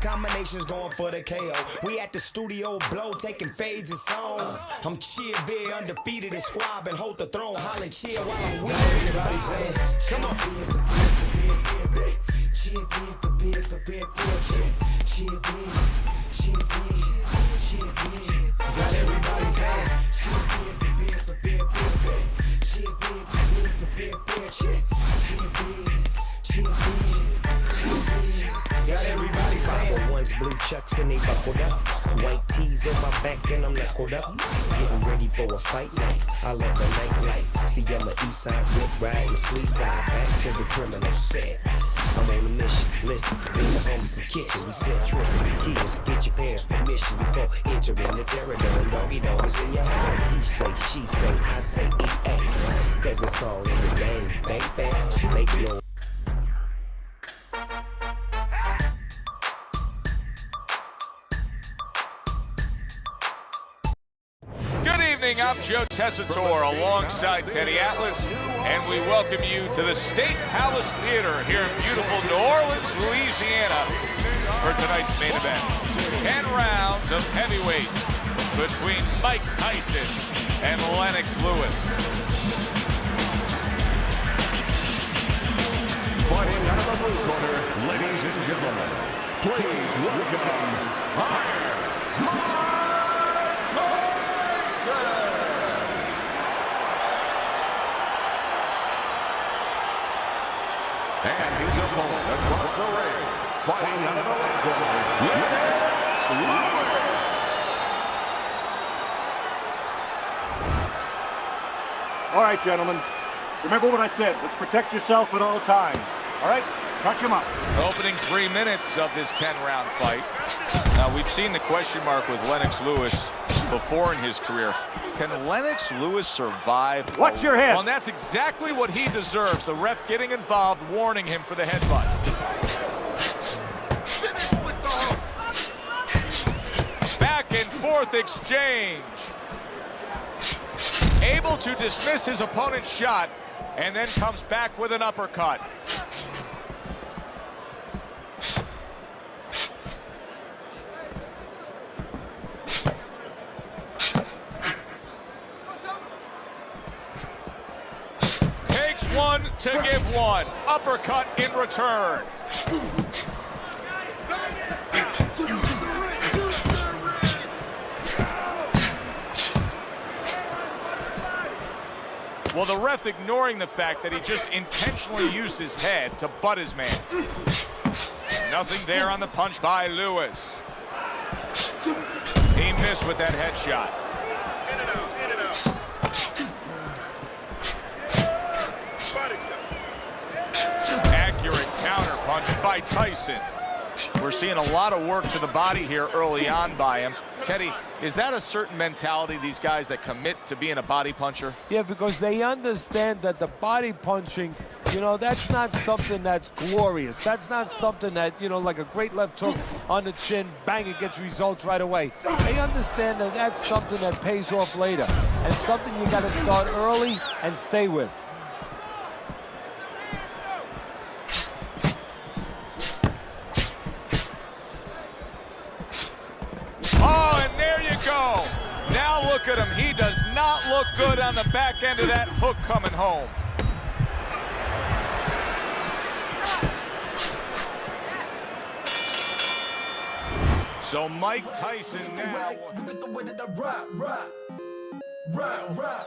combinations going for the KO. We at the studio blow, taking phases songs. I'm chill, big, undefeated, and squab, and hold the throne, holla chill while I'm with everybody saying, come on. Chill, got everybody saying, got everybody saying. 501s, blue chucks, and they buckled up. White tees on my back, and I'm knuckled up. Getting ready for a fight night. I love the nightlife. See, I'm a east side whip ride and squeeze eye. Back to the criminal set. I'm on a mission. Listen, bring the homie from kitchen. We sell triple kids. Get your parents' permission before entering the terror dome. Doggy dog is in your home. He say, she say, I say, EA. Cause it's all in the game. Bang, bang, make your. Good evening, I'm Joe Tessitore alongside Teddy Atlas, and we welcome you to the State Palace Theater here in beautiful New Orleans, Louisiana for tonight's main event. 10 rounds of heavyweights between Mike Tyson and Lennox Lewis. Fighting out of the blue corner, ladies and gentlemen, please welcome Iron Mike. And his opponent across the ring, fighting out of the red corner, Lennox Lewis. All right, gentlemen. Remember what I said. Let's protect yourself at all times. All right? Touch him up. Opening 3 minutes of this 10-round fight. Now, we've seen the question mark with Lennox Lewis before in his career. Can Lennox Lewis survive? Watch your head. Well, and that's exactly what he deserves. The ref getting involved, warning him for the headbutt. Back and forth exchange. Able to dismiss his opponent's shot, and then comes back with an uppercut. One to give one. Uppercut in return. Well, the ref ignoring the fact that he just intentionally used his head to butt his man. Nothing there on the punch by Lewis. He missed with that headshot. Accurate counter punch by Tyson. We're seeing a lot of work to the body here early on by him. Teddy, is that a certain mentality, these guys that commit to being a body puncher? Yeah, because they understand that the body punching, you know, that's not something that's glorious. That's not something that, you know, like a great left hook on the chin, bang, it gets results right away. They understand that that's something that pays off later and something you got to start early and stay with. Oh, and there you go. Now look at him. He does not look good on the back end of that hook coming home. So Mike Tyson now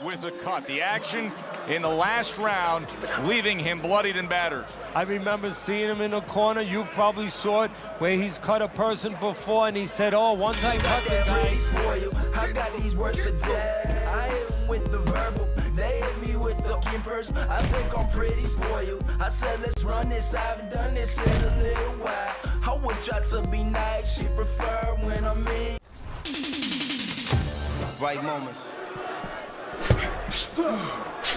with a cut. The action in the last round, leaving him bloodied and battered. I remember seeing him in the corner. You probably saw it, where he's cut a person before, and he said, oh, once I cut the guy. I got these words for death. I hit with the verbal. They hit me with the purse. I think I'm pretty spoiled. I said, let's run this. I haven't done this in a little while. I would try to be nice. She prefer when I'm in. Right moments.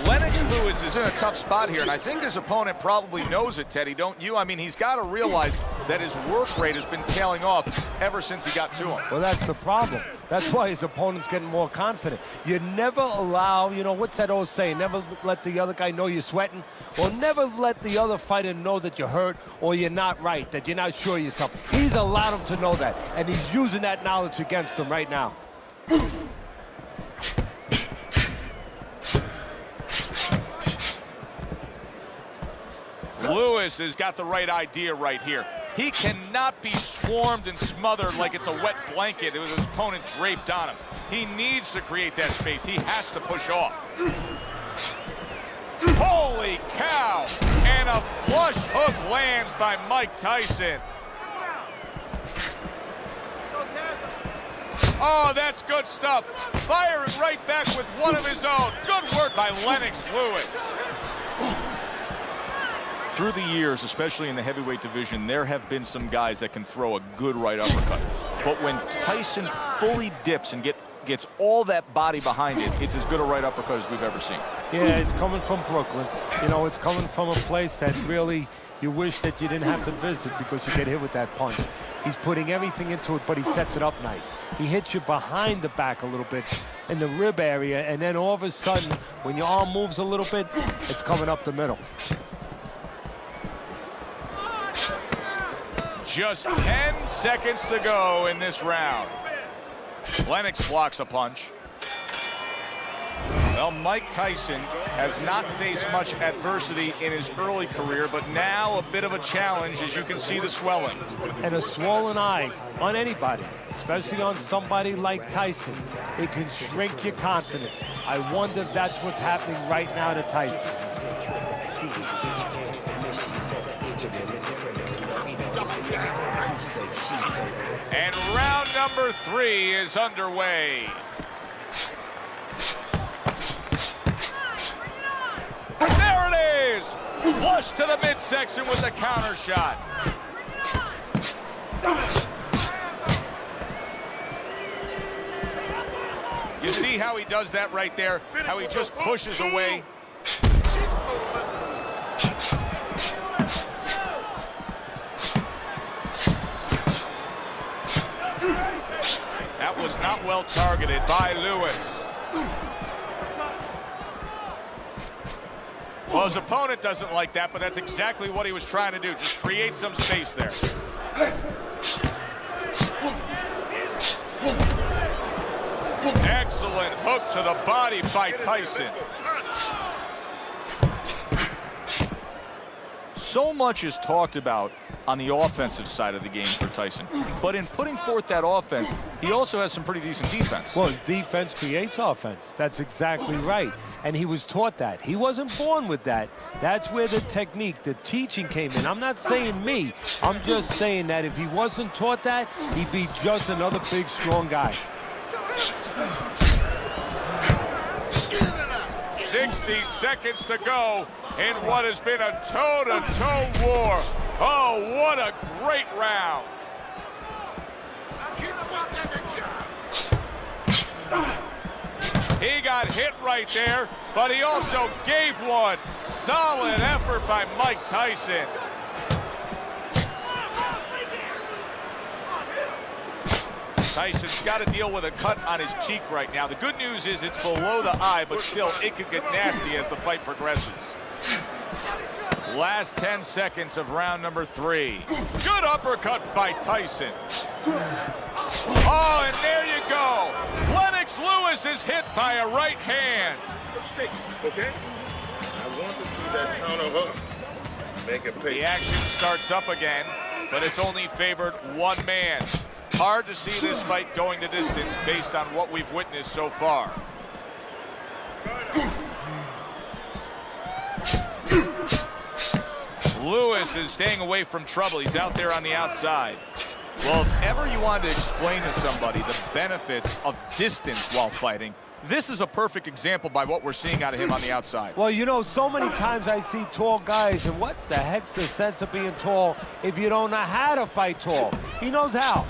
Lennox Lewis is in a tough spot here, and I think his opponent probably knows it, Teddy, don't you? I mean, he's got to realize that his work rate has been tailing off ever since he got to him. Well, that's the problem. That's why his opponent's getting more confident. You never allow, you know, what's that old saying? Never let the other guy know you're sweating, or never let the other fighter know that you're hurt or you're not right, that you're not sure of yourself. He's allowed him to know that, and he's using that knowledge against him right now. Lewis has got the right idea right here. He cannot be swarmed and smothered like it's a wet blanket with his opponent draped on him. He needs to create that space. He has to push off. Holy cow! And a flush hook lands by Mike Tyson. Oh, that's good stuff. Firing right back with one of his own. Good work by Lennox Lewis. Through the years, especially in the heavyweight division, there have been some guys that can throw a good right uppercut. But when Tyson fully dips and gets all that body behind it, it's as good a right uppercut as we've ever seen. Yeah, it's coming from Brooklyn. You know, it's coming from a place that really you wish that you didn't have to visit because you get hit with that punch. He's putting everything into it, but he sets it up nice. He hits you behind the back a little bit in the rib area, and then all of a sudden, when your arm moves a little bit, it's coming up the middle. Just 10 seconds to go in this round. Lennox blocks a punch. Well, Mike Tyson has not faced much adversity in his early career, but now a bit of a challenge, as you can see the swelling. And a swollen eye on anybody, especially on somebody like Tyson, it can shrink your confidence. I wonder if that's what's happening right now to Tyson. And round number 3 is underway. There it is! Flush to the midsection with the counter shot. You see how he does that right there? How he just pushes away? That was not well targeted by Lewis. Well, his opponent doesn't like that, but that's exactly what he was trying to do. Just create some space there. Excellent hook to the body by Tyson. So much is talked about on the offensive side of the game for Tyson. But in putting forth that offense, he also has some pretty decent defense. Well, his defense creates offense. That's exactly right. And he was taught that. He wasn't born with that. That's where the technique, the teaching came in. I'm not saying me. I'm just saying that if he wasn't taught that, he'd be just another big, strong guy. 60 seconds to go in what has been a toe-to-toe war. Oh, what a great round. He got hit right there, but he also gave one. Solid effort by Mike Tyson. Tyson's got to deal with a cut on his cheek right now. The good news is it's below the eye, but still it could get nasty as the fight progresses. Last 10 seconds of round number 3. Good uppercut by Tyson. Oh, and there you go. Lennox Lewis is hit by a right hand. Okay? I want to see that counter hook. Make it pay. The action starts up again, but it's only favored one man. Hard to see this fight going the distance based on what we've witnessed so far. Lewis is staying away from trouble. He's out there on the outside. Well, if ever you wanted to explain to somebody the benefits of distance while fighting, this is a perfect example by what we're seeing out of him on the outside. Well, you know, so many times I see tall guys, and what the heck's the sense of being tall if you don't know how to fight tall? He knows how.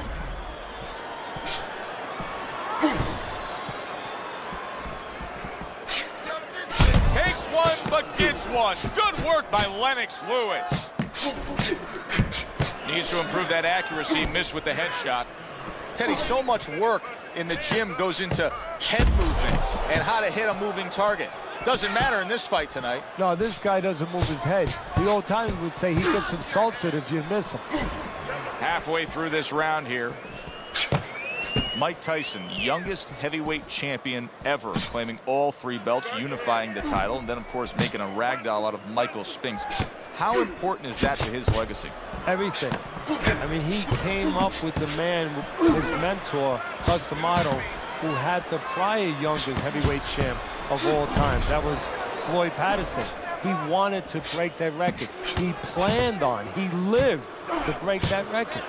Takes one, but gives one. Good work by Lennox Lewis. Needs to improve that accuracy, missed with the headshot. Teddy, so much work in the gym goes into head movement and how to hit a moving target. Doesn't matter in this fight tonight. No, this guy doesn't move his head. The old timers would say he gets insulted if you miss him. Halfway through this round here, Mike Tyson, youngest heavyweight champion ever, claiming all 3 belts, unifying the title, and then, of course, making a ragdoll out of Michael Spinks. How important is that to his legacy? Everything. I mean, he came up with the man, his mentor, plus the model, who had the prior youngest heavyweight champ of all time. That was Floyd Patterson. He wanted to break that record. He planned on, he lived to break that record.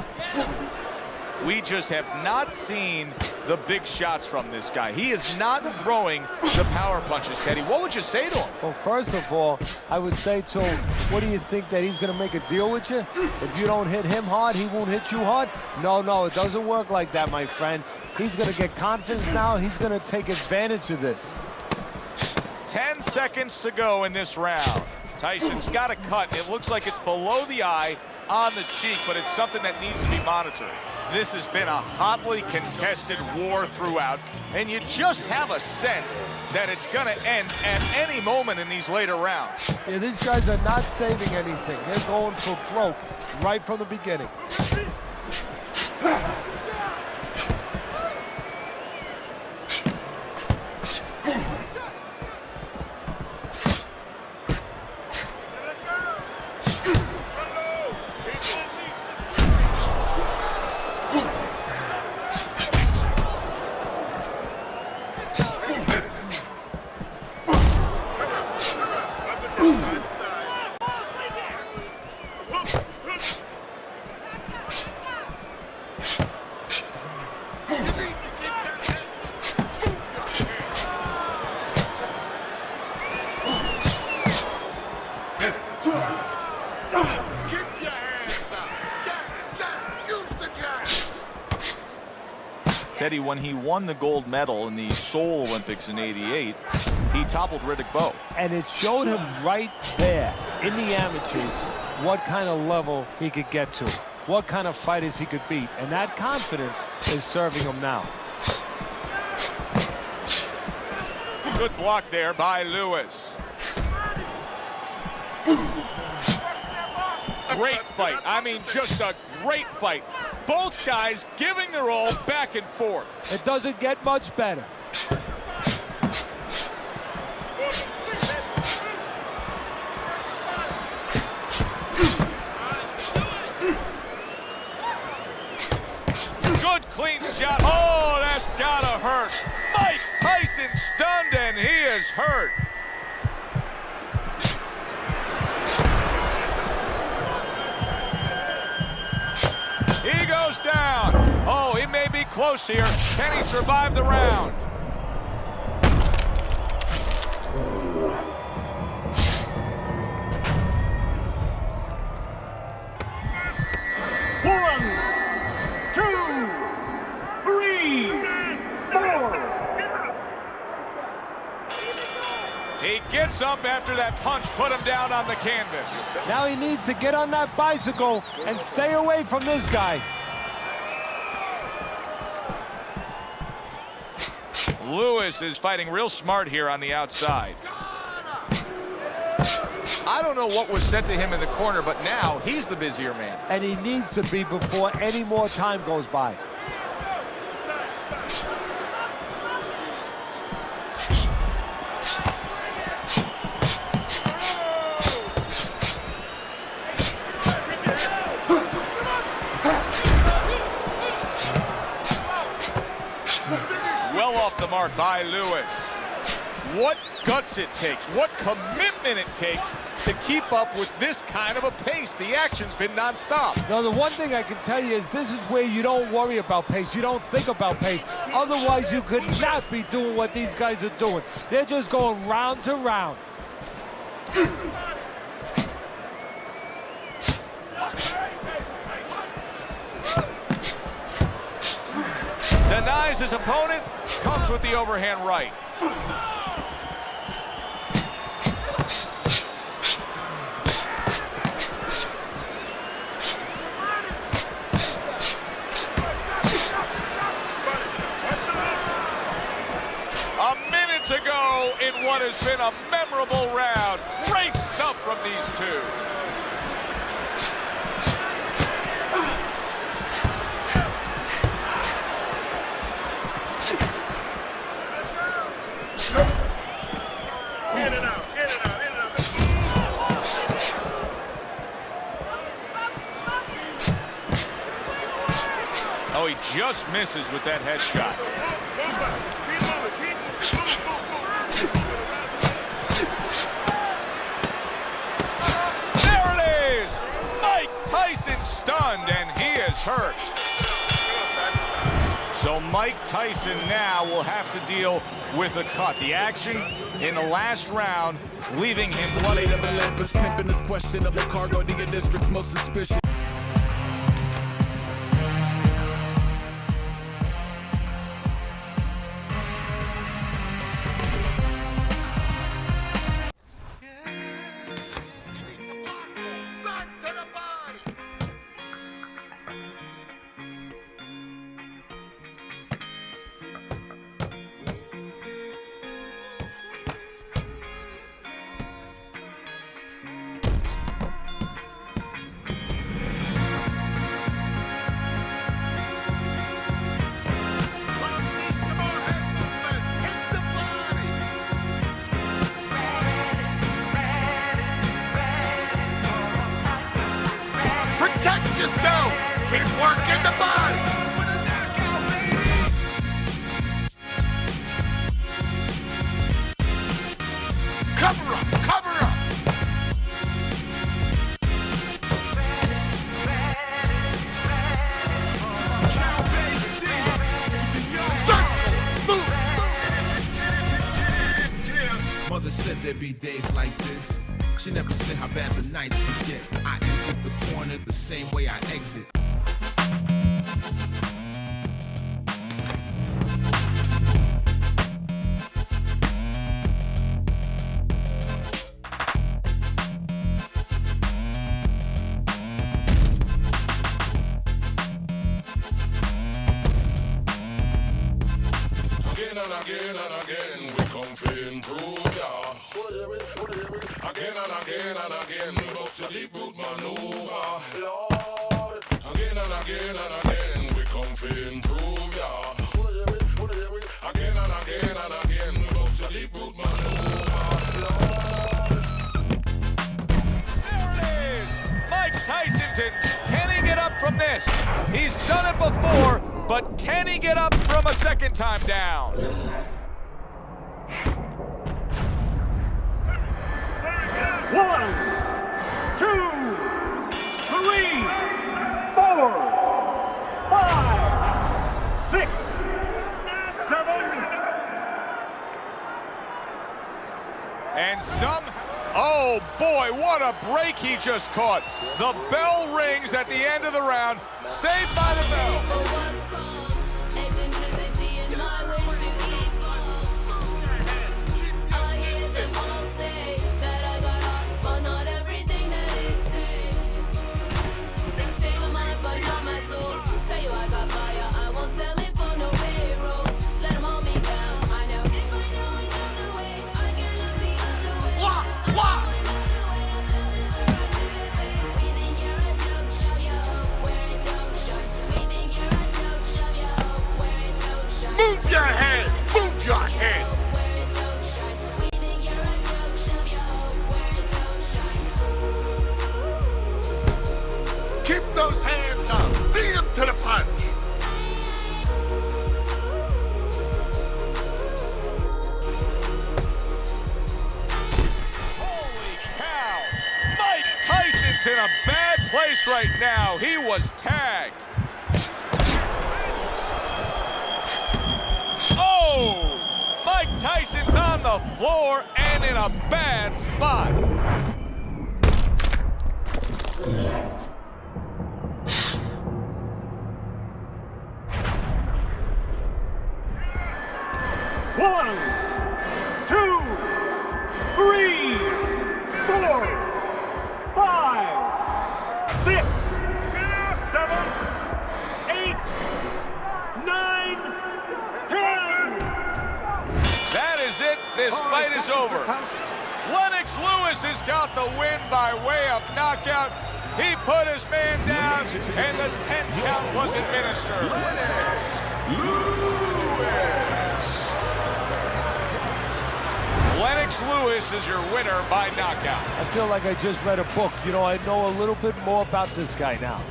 We just have not seen the big shots from this guy. He is not throwing the power punches, Teddy. What would you say to him? Well, first of all, I would say to him, what do you think, that he's going to make a deal with you? If you don't hit him hard, he won't hit you hard? No, it doesn't work like that, my friend. He's going to get confidence now. He's going to take advantage of this. 10 seconds to go in this round. Tyson's got a cut. It looks like it's below the eye on the cheek, but it's something that needs to be monitored. This has been a hotly contested war throughout, and you just have a sense that it's going to end at any moment in these later rounds. Yeah, these guys are not saving anything. They're going for broke right from the beginning. Teddy, when he won the gold medal in the Seoul Olympics in '88, he toppled Riddick Bowe. And it showed him right there in the amateurs what kind of level he could get to, what kind of fighters he could beat. And that confidence is serving him now. Good block there by Lewis. Great fight. I mean, just a great fight. Both guys giving their all back and forth. It doesn't get much better. Good clean shot. Oh, that's gotta hurt. Mike Tyson stunned, and he is hurt. He goes down. Oh, he may be close here. Can he survive the round? One, two, three, four. He gets up after that punch put him down on the canvas. Now he needs to get on that bicycle and stay away from this guy. Lewis is fighting real smart here on the outside. I don't know what was said to him in the corner, but now he's the busier man. And he needs to be before any more time goes by. Well off the mark by Lewis. What guts it takes, what commitment it takes to keep up with this kind of a pace. The action's been nonstop. Now, the one thing I can tell you is this is where you don't worry about pace. You don't think about pace. Otherwise, you could not be doing what these guys are doing. They're just going round to round. Denies his opponent, comes with the overhand right. what has been a memorable round. Great stuff from these two. Get it out, get it out, get it out. Oh, he just misses with that headshot. There it is! Mike Tyson stunned, and he is hurt. So Mike Tyson now will have to deal with a cut. The action in the last round, leaving him bloody. Pimping is questionable cargo to your district's most suspicious. Back to the body. Protect yourself. Keep working the body. Cover up, cover up. Circle, move. Mother said there'd be days like this. She never said how bad the nights could get. I entered the corner the same way I exit. Again and again and again, we come to improve, yeah. Again and again, we go sleep root maneuver, Lord. Again and again, we come to improve, yeah. Again and again, we go sleep root maneuver, Lord. There it is! Mike Tyson's in. Can he get up from this? He's done it before, but can he get up from a second time down? One, two, three, 4, 5, 6, 7. And oh boy, what a break he just caught. The bell rings at the end of the round. Saved by the bell. Move your head, move your head. Keep those hands up, beat him to the punch. Holy cow! Mike Tyson's in a bad place right now. He was tagged. Oh! Mike Tyson's on the floor and in a bad spot. One, two, three, 4, 5, 6, 7, 8, 9, 10. That is it. This this fight is over. Lennox Lewis has got the win by way of knockout. He put his man down, and the 10 count was administered. Lennox Lewis. Lennox Lewis is your winner by knockout. I feel like I just read a book. You know, I know a little bit more about this guy now.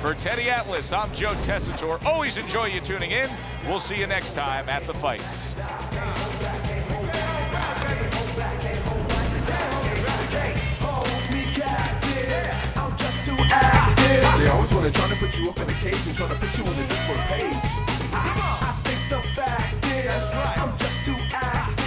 For Teddy Atlas, I'm Joe Tessitore. Always enjoy you tuning in. We'll see you next time at the fights. They always wanna try to put you up in a cage and try to put you on a different page.